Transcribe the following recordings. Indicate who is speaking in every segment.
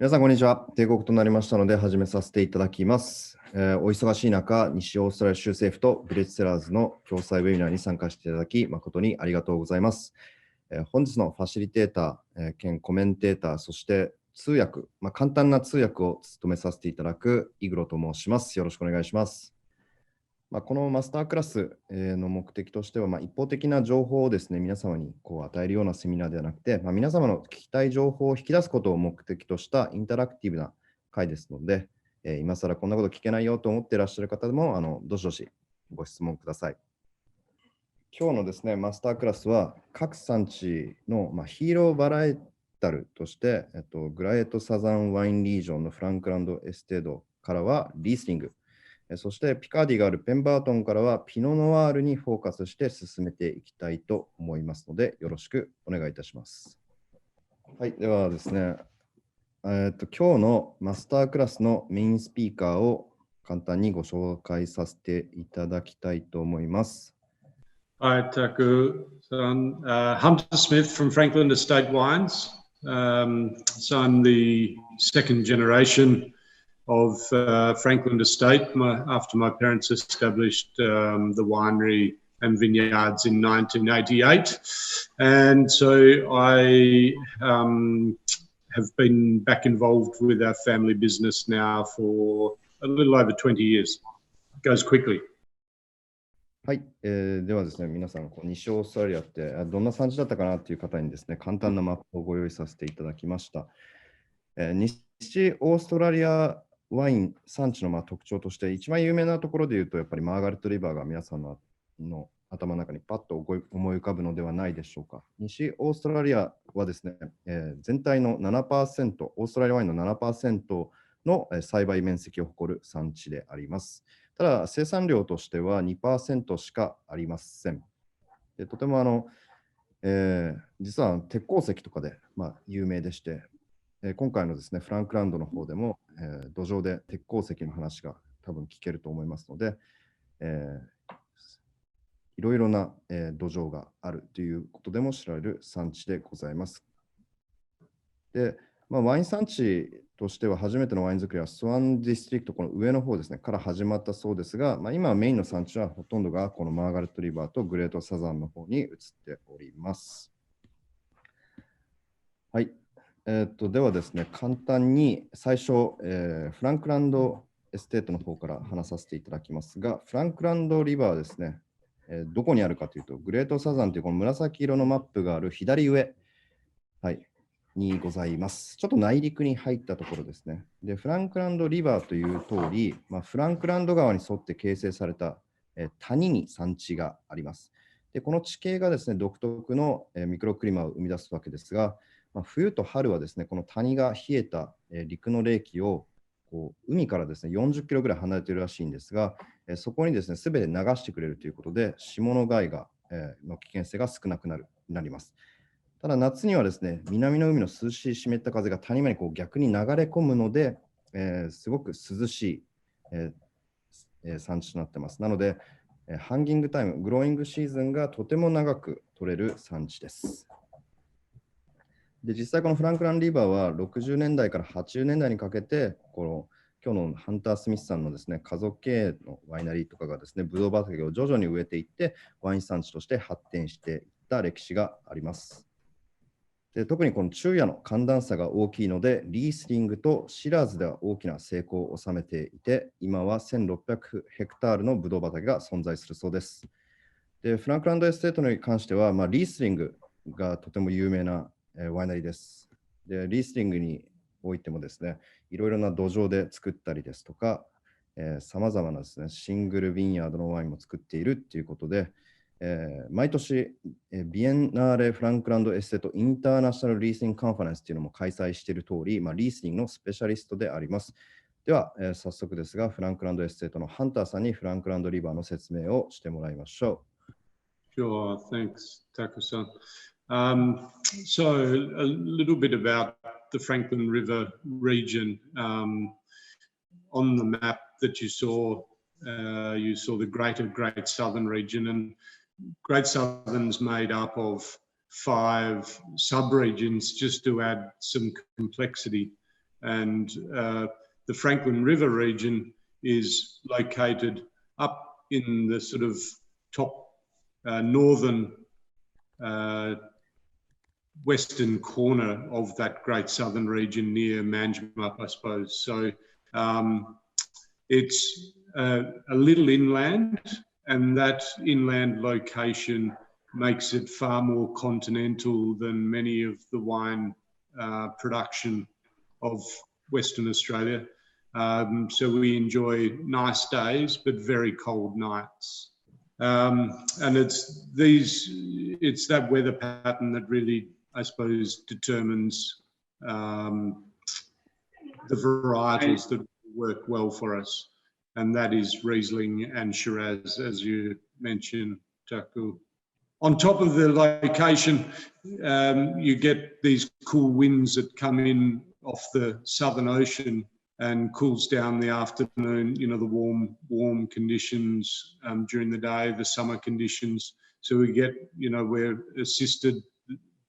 Speaker 1: 皆さん、こんにちは。定刻となりましたので、始めさせていただきます。お忙しい中、西オーストラリア州政府とビレッジセラーズの共催ウェビナーに参加していただき、誠にありがとうございます。本日のファシリテーター、兼コメンテーター、そして通訳、簡単な通訳を務めさせていただくイグロと申します。よろしくお願いします。このマスタークラスの目的としては、一方的な情報をですね、皆様に与えるようなセミナーではなくて、皆様の聞きたい情報を引き出すことを目的としたインタラクティブな会ですので、今更こんなこと聞けないよと思っていらっしゃる方でも、どしどしご質問ください。今日のですね、マスタークラスは、各産地の、ヒーローバラエタルとして、グラエトサザンワインリージョンのフランクランドエステートからはリースリング、そしてピカーディがあるペンバートンからはピノノワールにフォーカスして進めていきたいと思いますので、よろしくお願いいたします。はい、ではですね、今日のマスタークラスのメインスピーカーを簡単にご紹介させていただきたいと思います。
Speaker 2: Hi, Taku-san. Hunter Smith from Franklin Estate Wines. So I'm the second generation of Franklin Estate after my parents established the winery and vineyards in 1988. And so I have been back involved with our family business now for a little over 20 years. It goes quickly.
Speaker 1: はい、ではですね、皆さん、西オーストラリアってどんな産地だったかなという方にですね、簡単なマップをご用意させていただきました。西オーストラリアワイン産地の特徴として、一番有名なところで言うと、やっぱりマーガレット・リバーが皆さんの頭の中にパッと思い浮かぶのではないでしょうか。西オーストラリアはですね、全体の 7%、オーストラリアワインの 7% の栽培面積を誇る産地であります。ただ、生産量としては 2% しかありません。でとても実は鉄鉱石とかで、有名でして、今回のですね、フランクランドの方でも、土壌で鉄鉱石の話が多分聞けると思いますので、いろいろな、土壌があるということでも知られる産地でございます。で、ワイン産地としては初めてのワイン作りはスワンディストリクト、この上の方ですね、から始まったそうですが、今メインの産地はほとんどがこのマーガレット・リバーとグレート・サザンの方に移っております。はい。ではですね、簡単に最初、フランクランドエステートの方から話させていただきますが、フランクランドリバーですね、どこにあるかというと、グレートサザンというこの紫色のマップがある左上、にございます。ちょっと内陸に入ったところですね。で、フランクランドリバーという通り、フランクランド川に沿って形成された、谷に産地があります。で、この地形がですね、独特の、ミクロクリマを生み出すわけですが、冬と春はですね、この谷が冷えた、陸の冷気を海からですね、40キロぐらい離れているらしいんですが、そこにですね、すべて流してくれるということで、霜の害が、の危険性が少なくなります。ただ夏にはですね、南の海の涼しい湿った風が谷間に逆に流れ込むので、すごく涼しい、産地となっています。なので、ハンギングタイム、グローイングシーズンがとても長く取れる産地です。で、実際このフランクランリバーは60年代から80年代にかけて、今日のハンター・スミスさんのですね、家族経営のワイナリーとかがですね、ブドウ畑を徐々に植えていって、ワイン産地として発展していった歴史があります。で、特にこの昼夜の寒暖差が大きいので、リースリングとシラーズでは大きな成功を収めていて、今は1600ヘクタールのブドウ畑が存在するそうです。で、フランクランドエステートに関しては、リースリングがとても有名なワイナリーです。で、リースリングにおいてもですね、いろいろな土壌で作ったりですとか、さまざまなですね、シングルビンヤードのワインも作っているということで、毎年、ビエンナーレ・フランクランドエステート・インターナショナル・リースリング・カンファレンスというのも開催している通り、リースリングのスペシャリストであります。では、早速ですが、フランクランドエステートのハンターさんにフランクランドリバーの説明をしてもらいましょ
Speaker 2: う。Sure, thanks, Taku-san. So a little bit about the Franklin River region. On the map that you saw the Great Southern region, and Great Southern's made up of 5 sub-regions just to add some complexity. And the Franklin River region is located up in the sort of top northern western corner of that great southern region near Manjimup, I suppose. So it's a little inland, and that inland location makes it far more continental than many of the wine production of Western Australia. So we enjoy nice days, but very cold nights. And it's that weather pattern that really, I suppose, determines the varietals that work well for us. And that is Riesling and Shiraz, as you mentioned, Taku. On top of the location, you get these cool winds that come in off the Southern Ocean and cools down the afternoon, you know, the warm conditions during the day, the summer conditions. So we get, you know, we're assisted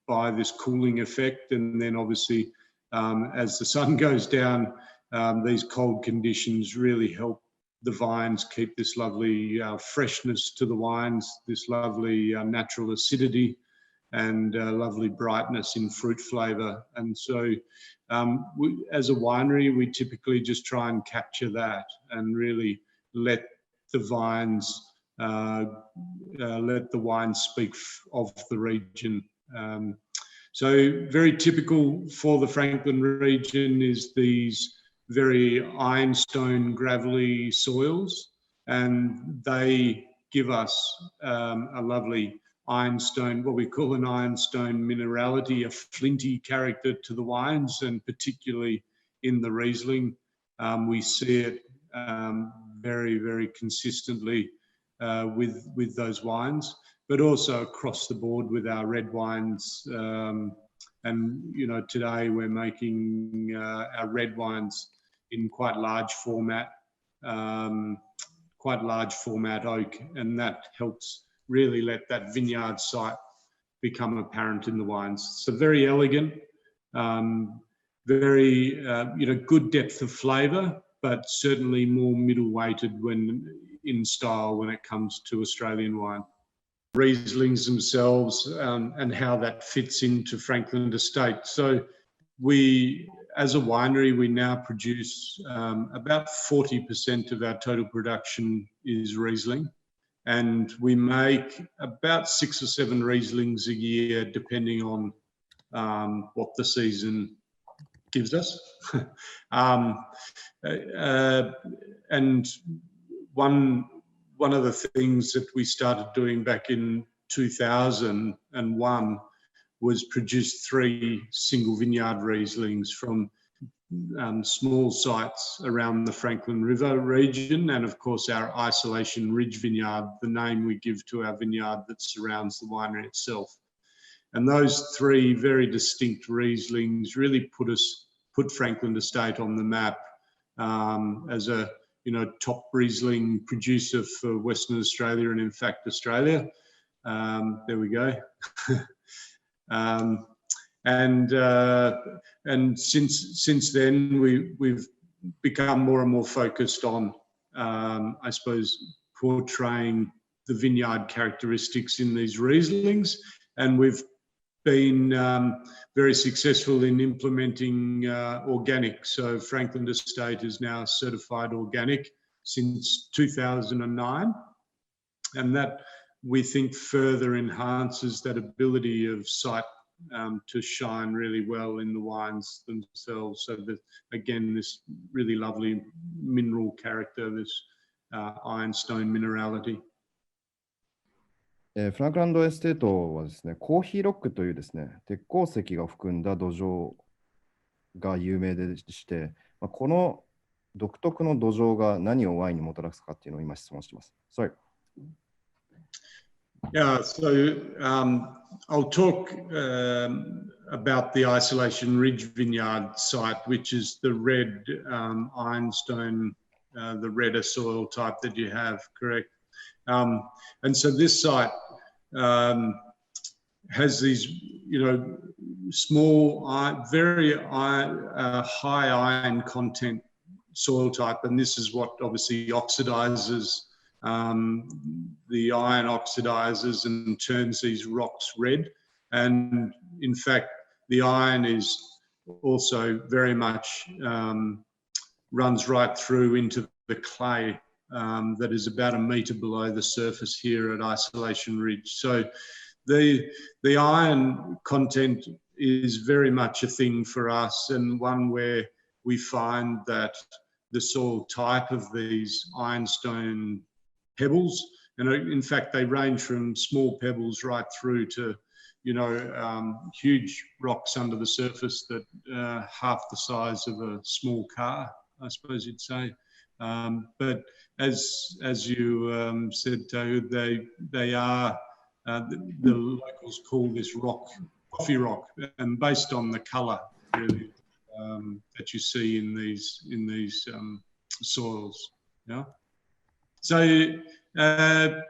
Speaker 2: by this cooling effect. And then obviously, as the sun goes down, these cold conditions really help the vines keep this lovely freshness to the wines, this lovely natural acidity and lovely brightness in fruit flavour. And so as a winery, we typically just try and capture that and really let the wines speak of the region. So very typical for the Franklin region is these very ironstone gravelly soils, and they give us a lovely ironstone, what we call an ironstone minerality, a flinty character to the wines, and particularly in the Riesling, we see it very, very consistently with those wines, but also across the board with our red wines. And, you know, today we're making our red wines in quite large format oak, and that helps really let that vineyard site become apparent in the wines. So very elegant, very you know, good depth of flavour, but certainly more middle weighted when in style when it comes to Australian wine. Rieslings themselves and how that fits into Franklin Estate. So we, as a winery, we now produce about 40% of our total production is Riesling, and we make about 6 or 7 Rieslings a year, depending on what the season gives us. And one of the things that we started doing back in 2001 was produce 3 single vineyard Rieslings from small sites around the Franklin River region, and of course our Isolation Ridge vineyard, the name we give to our vineyard that surrounds the winery itself. And those 3 very distinct Rieslings really put Franklin Estate on the map as a, you know, top Riesling producer for Western Australia and in fact Australia. There we go. And since then we've become more and more focused on, I suppose, portraying the vineyard characteristics in these Rieslings, and we've been very successful in implementing organic. So Franklin Estate is now certified organic since 2009, and that we think further enhances that ability of site to shine really well in the wines themselves. So that, again, this really lovely mineral character, this ironstone minerality.
Speaker 1: フランクランドエステートはですね、コーヒーロックというですね、鉄鉱石が含んだ土壌が有名でして、この独特の土壌が何をワインにもたらすかっていうのを今質問しています。Sorry.
Speaker 2: Yeah, so I'll talk about the Isolation Ridge Vineyard site, which is the red ironstone, the redder soil type that you have, correct? And so this site has these, small, very high iron content soil type, and this is what obviously oxidizes, the iron oxidizes and turns these rocks red. And in fact, the iron is also very much runs right through into the clay that is about 1 metre below the surface here at Isolation Ridge. So the iron content is very much a thing for us, and one where we find that the soil type of these ironstone pebbles, and in fact they range from small pebbles right through to huge rocks under the surface that half the size of a small car, I suppose you'd say. But as you said, David, they are the locals call this rock coffee rock, and based on the colour really that you see in these soils. Yeah. So the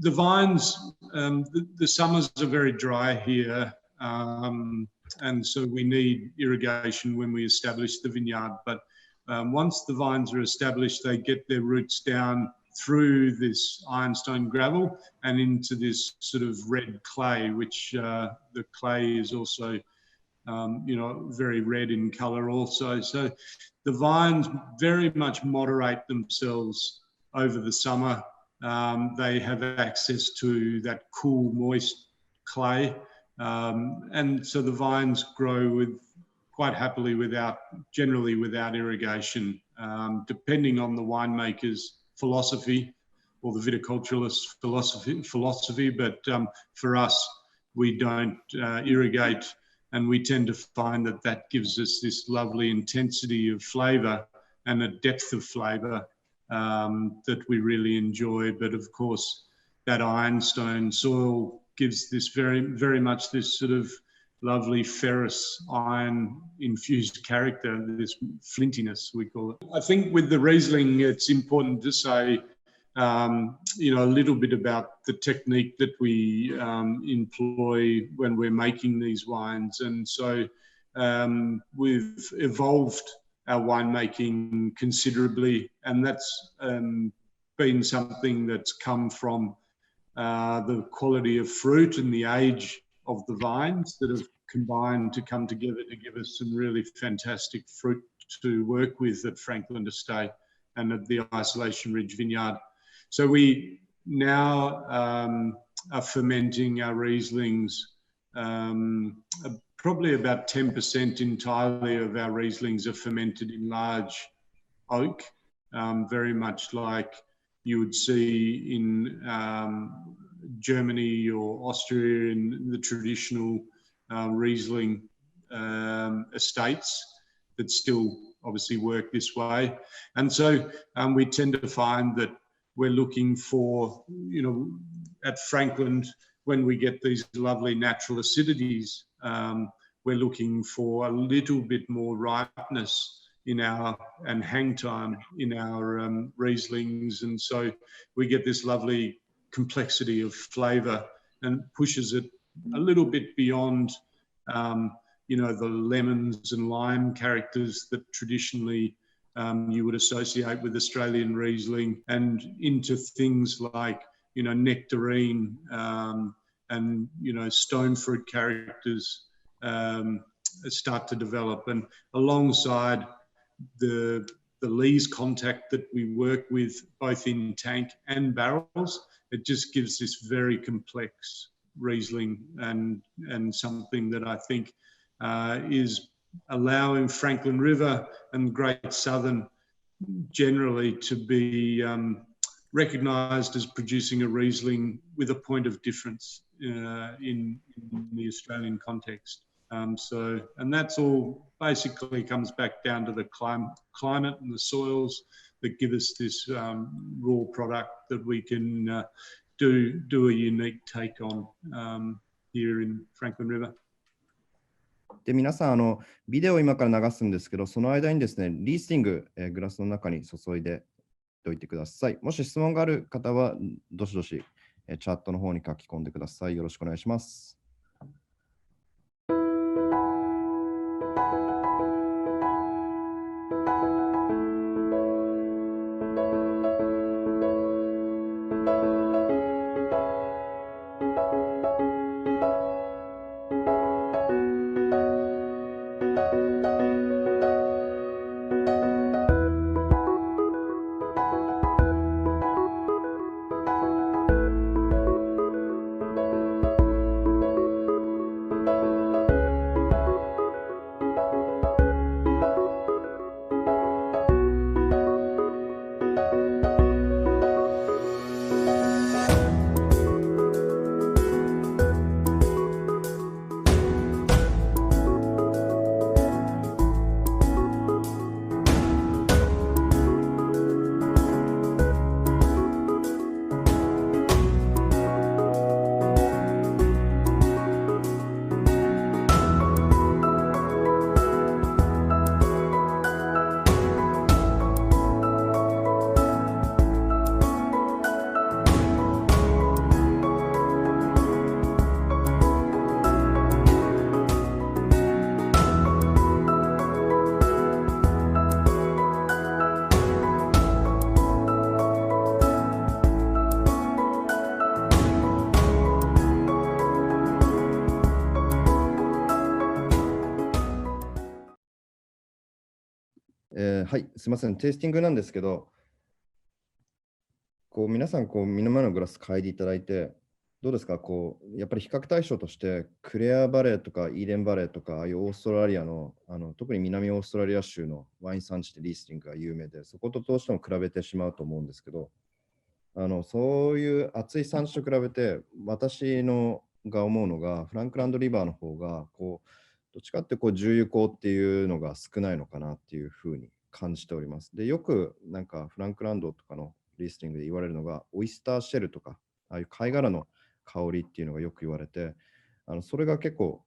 Speaker 2: vines, the summers are very dry here, and so we need irrigation when we establish the vineyard. But once the vines are established, they get their roots down through this ironstone gravel and into this sort of red clay, which the clay is also, very red in colour also. So the vines very much moderate themselves over the summer. They have access to that cool, moist clay. And so the vines grow quite happily generally without irrigation, depending on the winemaker's philosophy or the viticulturalist philosophy. But for us, we don't irrigate, and we tend to find that gives us this lovely intensity of flavour and a depth of flavour that we really enjoy. But of course, that ironstone soil gives this very, very much this sort of lovely ferrous iron infused character, this flintiness we call it. I think with the Riesling, it's important to say, a little bit about the technique that we employ when we're making these wines. And so we've evolved our winemaking considerably, and that's been something that's come from the quality of fruit and the age of the vines that have combined to come together to give us some really fantastic fruit to work with at Franklin Estate and at the Isolation Ridge Vineyard. So we now are fermenting our Rieslings. Probably about 10% entirely of our Rieslings are fermented in large oak, very much like you would see in Germany or Austria in the traditional Riesling estates that still obviously work this way. And so we tend to find that we're looking for, at Franklin, when we get these lovely natural acidities, we're looking for a little bit more ripeness and hang time in our Rieslings. And so we get this lovely complexity of flavour and pushes it a little bit beyond, the lemons and lime characters that traditionally you would associate with Australian Riesling, and into things like, nectarine and, stone fruit characters start to develop. And alongside the lees contact that we work with both in tank and barrels, it just gives this very complex Riesling and something that I think is allowing Franklin River and Great Southern generally to be recognised as producing a Riesling with a point of difference in the Australian context. And that's all basically comes back down to the climate and the soils that give us this raw product that we can do a unique take on here in Franklin River.
Speaker 1: で、皆さん、ビデオを今から流すんですけど、その間にですね、リースティング、グラスの中に注いでおいてください。もし質問がある方は、どしどし、チャットの方に書き込んでください。よろしくお願いします。はい、すみません、テイスティングなんですけど、皆さん目の前のグラス嗅いでいただいて、どうですか、やっぱり比較対象として、クレアバレーとかイーデンバレーとか、ああいうオーストラリアの、特に南オーストラリア州のワイン産地でリースリングが有名で、そことどうしても比べてしまうと思うんですけど、そういう熱い産地と比べて、私が思うのが、フランクランドリバーの方が、どっちかって重油香っていうのが少ないのかなっていうふうに感じております。で、よくなんかフランクランドとかのリースリングで言われるのが、オイスターシェルとか、ああいう貝殻の香りっていうのがよく言われて、それが結構、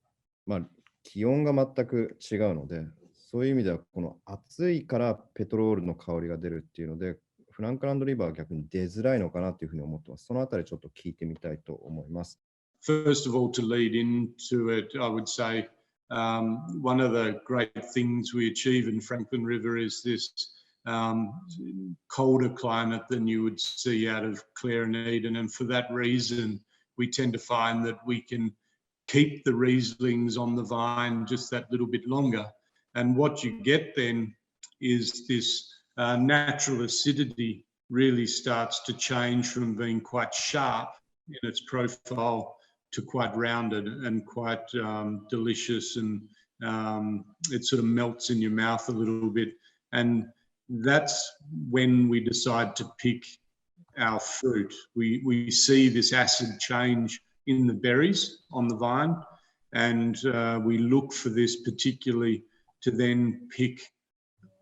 Speaker 1: 気温が全く違うので、そういう意味では、この暑いからペトロールの香りが出るっていうので、フランクランドリバーは逆に出づらいのかなというふうに思ってます。そのあたりちょっと聞いてみたいと思います。
Speaker 2: First of all, to lead into it, I would say one of the great things we achieve in Franklin River is this colder climate than you would see out of Clare and Eden. And for that reason, we tend to find that we can keep the Rieslings on the vine just that little bit longer. And what you get then is this natural acidity really starts to change from being quite sharp in its profile to quite rounded and quite delicious, and it sort of melts in your mouth a little bit. And that's when we decide to pick our fruit. We see this acid change in the berries on the vine, and we look for this particularly to then pick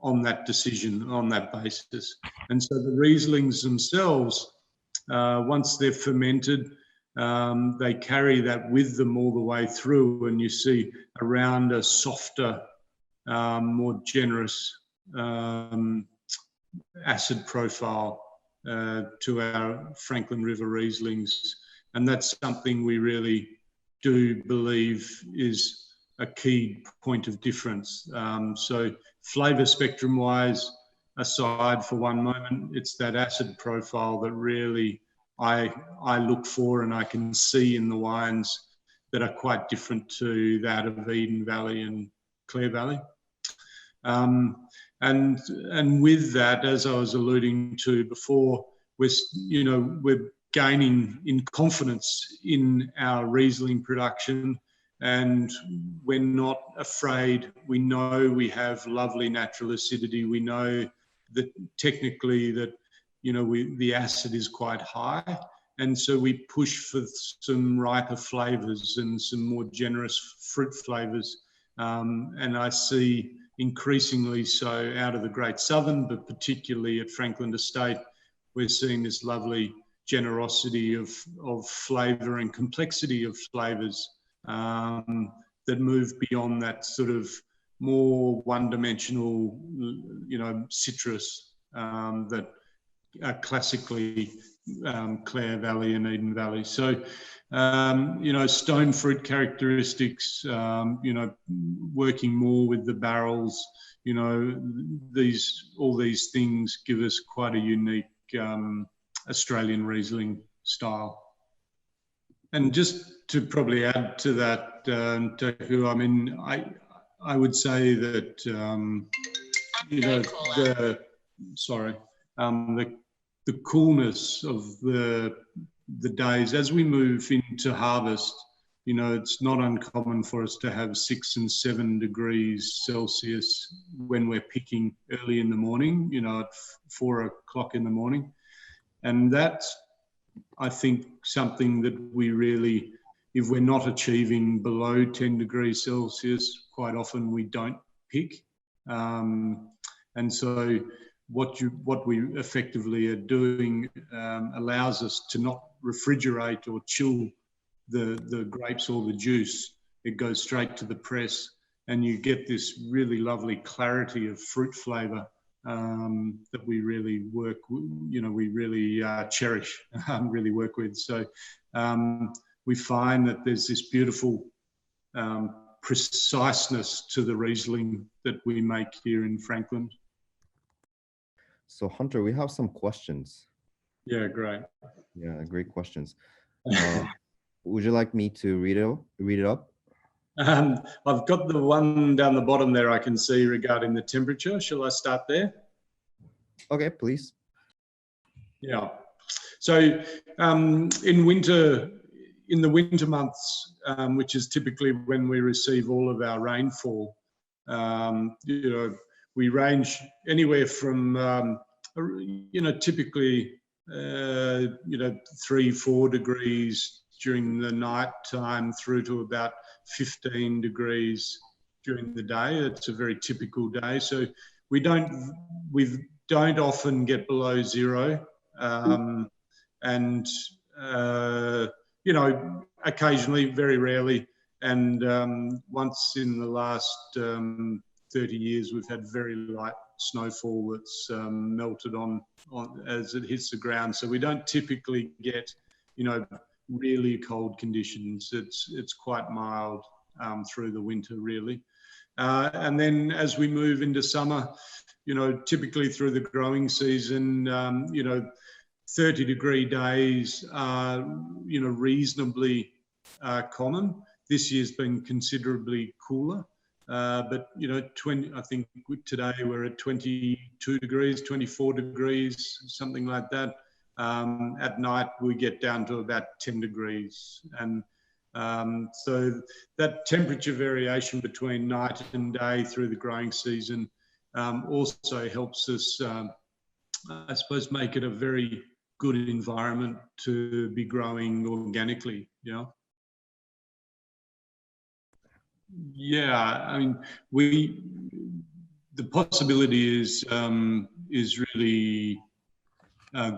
Speaker 2: on that decision, on that basis. And so the Rieslings themselves, once they're fermented, they carry that with them all the way through, and you see around a softer, more generous acid profile to our Franklin River Rieslings. And that's something we really do believe is a key point of difference. So flavour spectrum wise, aside for one moment, it's that acid profile that really I look for and I can see in the wines that are quite different to that of Eden Valley and Clare Valley. And with that, as I was alluding to before, we're gaining in confidence in our Riesling production, and we're not afraid. We know we have lovely natural acidity. We know that technically that the acid is quite high, and so we push for some riper flavours and some more generous fruit flavours. And I see increasingly so out of the Great Southern, but particularly at Franklin Estate, we're seeing this lovely generosity of flavour and complexity of flavours that move beyond that sort of more one-dimensional, citrus that are classically Clare Valley and Eden Valley. So, stone fruit characteristics, working more with the barrels, all these things give us quite a unique Australian Riesling style. And just to probably add to that, Teku, I mean, I would say that, the coolness of the days as we move into harvest, it's not uncommon for us to have 6 and 7 degrees Celsius when we're picking early in the morning, at 4 o'clock in the morning. And that's, I think, something that we really, if we're not achieving below 10 degrees Celsius, quite often we don't pick. And so what we effectively are doing allows us to not refrigerate or chill the grapes or the juice. It goes straight to the press, and you get this really lovely clarity of fruit flavour that we really work, we really cherish, really work with. So we find that there's this beautiful preciseness to the Riesling that we make here in Franklin.
Speaker 1: So Hunter, we have some questions.
Speaker 2: Yeah, great.
Speaker 1: Yeah, great questions. Would you like me to read it up?
Speaker 2: I've got the one down the bottom there I can see regarding the temperature. Shall I start there?
Speaker 1: Okay, please.
Speaker 2: Yeah. So in the winter months, which is typically when we receive all of our rainfall, we range anywhere from, typically, 3-4 degrees during the night time through to about 15 degrees during the day. It's a very typical day. So we don't often get below zero. Occasionally, very rarely. And once in the last 30 years, we've had very light snowfall that's melted on as it hits the ground. So we don't typically get, really cold conditions. It's quite mild through the winter, really. And then as we move into summer, typically through the growing season, 30-degree days are, reasonably common. This year's been considerably cooler. But, I think today we're at 22 degrees, 24 degrees, something like that. At night, we get down to about 10 degrees. And so that temperature variation between night and day through the growing season also helps us, I suppose, make it a very good environment to be growing organically, Yeah, I mean, the possibility is really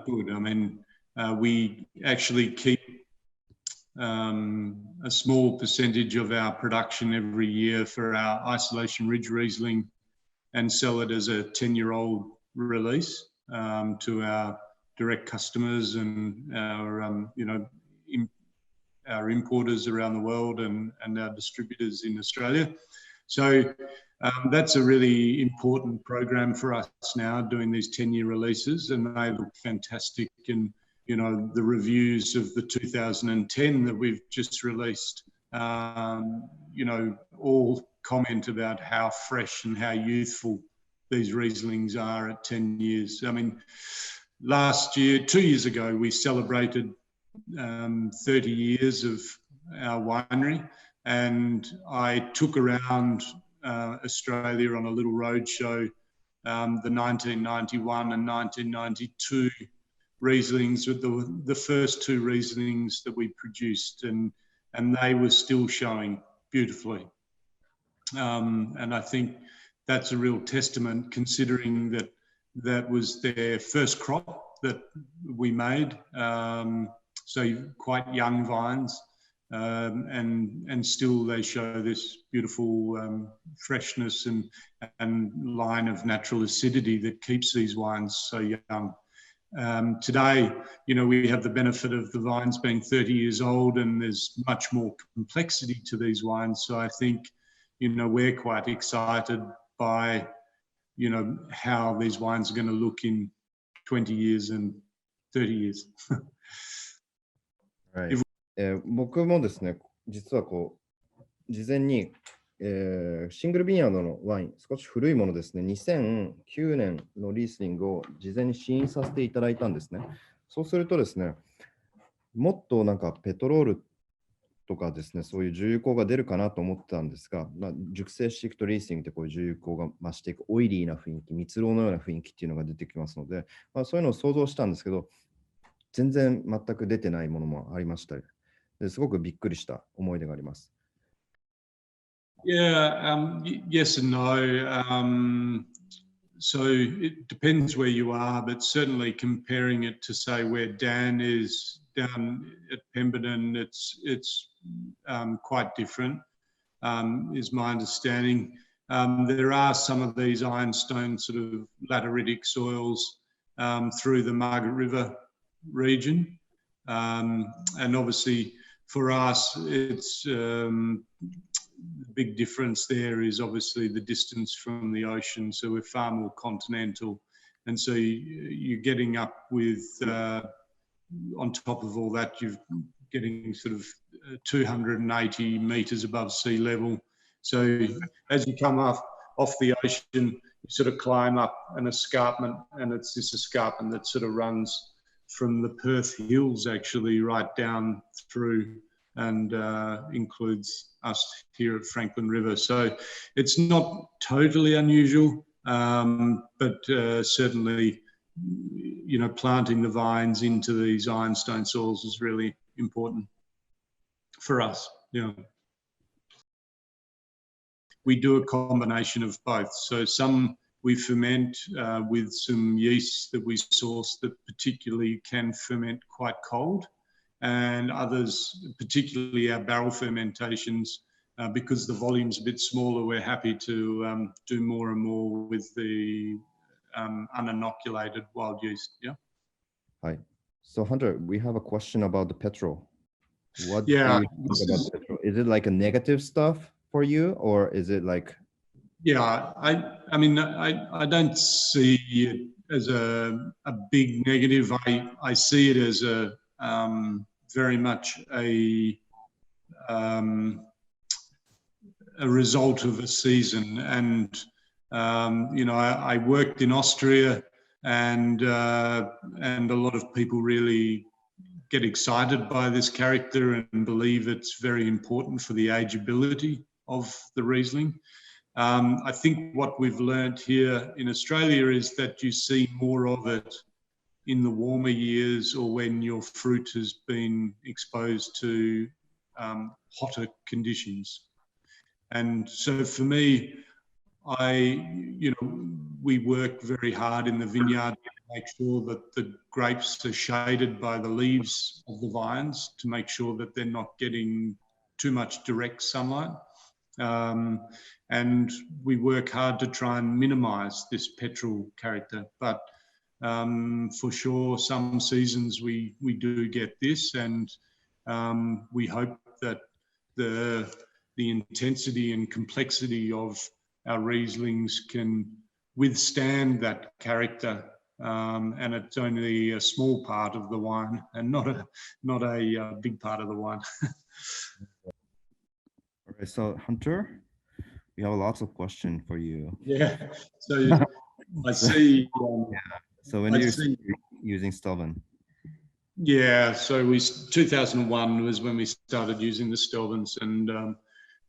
Speaker 2: good. I mean, we actually keep a small percentage of our production every year for our Isolation Ridge Riesling and sell it as a 10-year-old release to our direct customers and our, our importers around the world and our distributors in Australia. So that's a really important program for us now, doing these 10-year releases, and they look fantastic. And, the reviews of the 2010 that we've just released, all comment about how fresh and how youthful these Rieslings are at 10 years. I mean, 2 years ago, we celebrated 30 years of our winery, and I took around Australia on a little road show the 1991 and 1992 Rieslings, with the first 2 Rieslings that we produced, and they were still showing beautifully. And I think that's a real testament, considering that was their first crop that we made. So quite young vines, and still they show this beautiful freshness and line of natural acidity that keeps these wines so young. Today, we have the benefit of the vines being 30 years old, and there's much more complexity to these wines. So I think, we're quite excited by, how these wines are going to look in 20 years and 30 years.
Speaker 1: Right. 僕もですね、実は事前に、シングルビニヤードのワイン、少し古いものですね、2009年のリースリングを事前に試飲させていただいたんですね。そうするとですね、もっとなんかペトロールとかですね、そういう重油香が出るかなと思ってたんですが、熟成していくとリースリングってこういう重油香が増していくオイリーな雰囲気、蜜蝋のような雰囲気っていうのが出てきますので、そういうのを想像したんですけど、全く出てないものもありましたですごくびっくりした思い出があります。
Speaker 2: Yeah, yes and no. So it depends where you are, but certainly comparing it to say where Dan is down at Pemberton, it's quite different, is my understanding. There are some of these ironstone sort of lateritic soils through the Margaret River region, and obviously for us, it's the big difference there is obviously the distance from the ocean. So we're far more continental. And so you're getting up with, on top of all that, you're getting sort of 280 metres above sea level. So as you come off the ocean, you sort of climb up an escarpment, and it's this escarpment that sort of runs from the Perth Hills actually right down through and includes us here at Franklin River. So it's not totally unusual, but certainly, planting the vines into these ironstone soils is really important for us. Yeah. We do a combination of both. So some we ferment with some yeasts that we source that particularly can ferment quite cold, and others, particularly our barrel fermentations, because the volume's a bit smaller, we're happy to do more and more with the uninoculated wild yeast. Yeah.
Speaker 1: Hi. So Hunter, we have a question about the petrol. What do you think about petrol? Is it like a negative stuff for you, or is it like?
Speaker 2: Yeah, I mean, I don't see it as a big negative. I see it as a very much a result of a season. And I worked in Austria, and a lot of people really get excited by this character and believe it's very important for the ageability of the Riesling. I think what we've learned here in Australia is that you see more of it in the warmer years, or when your fruit has been exposed to hotter conditions. And so for me, we work very hard in the vineyard to make sure that the grapes are shaded by the leaves of the vines, to make sure that they're not getting too much direct sunlight. And we work hard to try and minimise this petrol character. But for sure, some seasons we do get this, and we hope that the intensity and complexity of our Rieslings can withstand that character, and it's only a small part of the wine, and not a big part of the wine.
Speaker 1: All right, so Hunter, we have lots of questions for you.
Speaker 2: Yeah. So I see.
Speaker 1: So when you're using Stelvin?
Speaker 2: Yeah. So 2001 was when we started using the Stelvins, and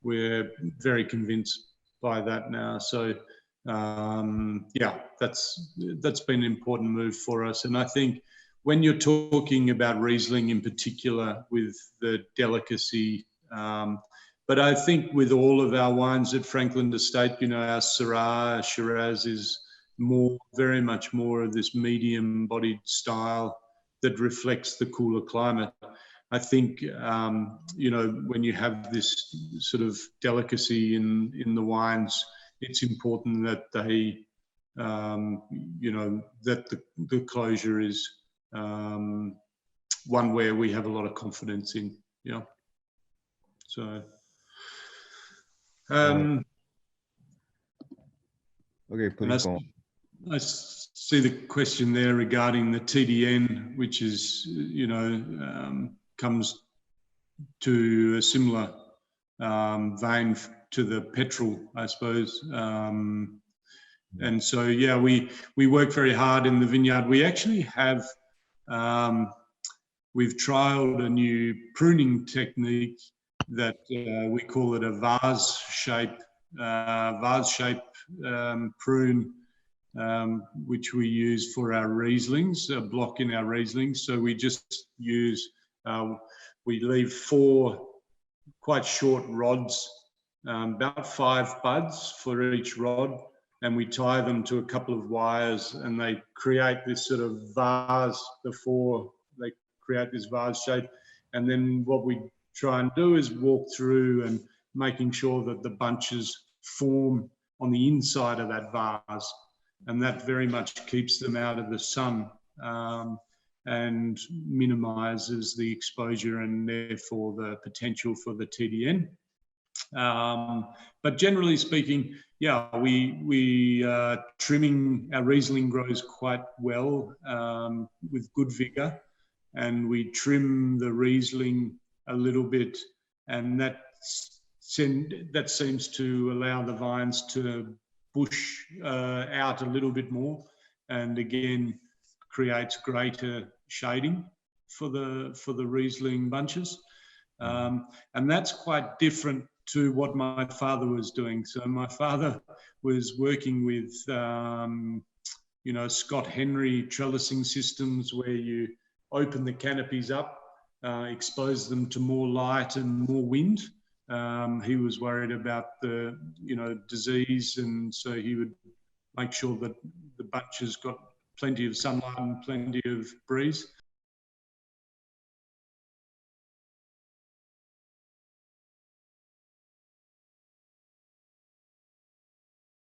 Speaker 2: we're very convinced by that now. So that's been an important move for us. And I think when you're talking about Riesling in particular, with the delicacy, but I think with all of our wines at Franklin Estate, our Syrah, Shiraz is very much more of this medium-bodied style that reflects the cooler climate. I think, when you have this sort of delicacy in the wines, it's important that they you know, that the closure is one where we have a lot of confidence in. Yeah. So.
Speaker 1: Okay, please go on.
Speaker 2: I see the question there regarding the TDN, which is, you know, comes to a similar vein to the petrol, I suppose. And so, yeah, we work very hard in the vineyard. We actually have, we've trialed a new pruning technique that we call it a vase shape prune, which we use for our Rieslings, a block in our Rieslings. So we just use, we leave 4 quite short rods, about 5 buds for each rod, and we tie them to a couple of wires, and they create this sort of vase before they create this vase shape. And then what we try and do is walk through and making sure that the bunches form on the inside of that vase, and that very much keeps them out of the sun and minimizes the exposure and therefore the potential for the TDN. But generally speaking, yeah, we trimming, our Riesling grows quite well with good vigor, and we trim the Riesling a little bit, and that seems to allow the vines to bush out a little bit more, and again creates greater shading for the Riesling bunches, and that's quite different to what my father was doing. So my father was working with you know, Scott Henry trellising systems where you open the canopies up, expose them to more light and more wind. He was worried about the, you know, disease, and so he would make sure that the bunches got plenty of sunlight and plenty of breeze.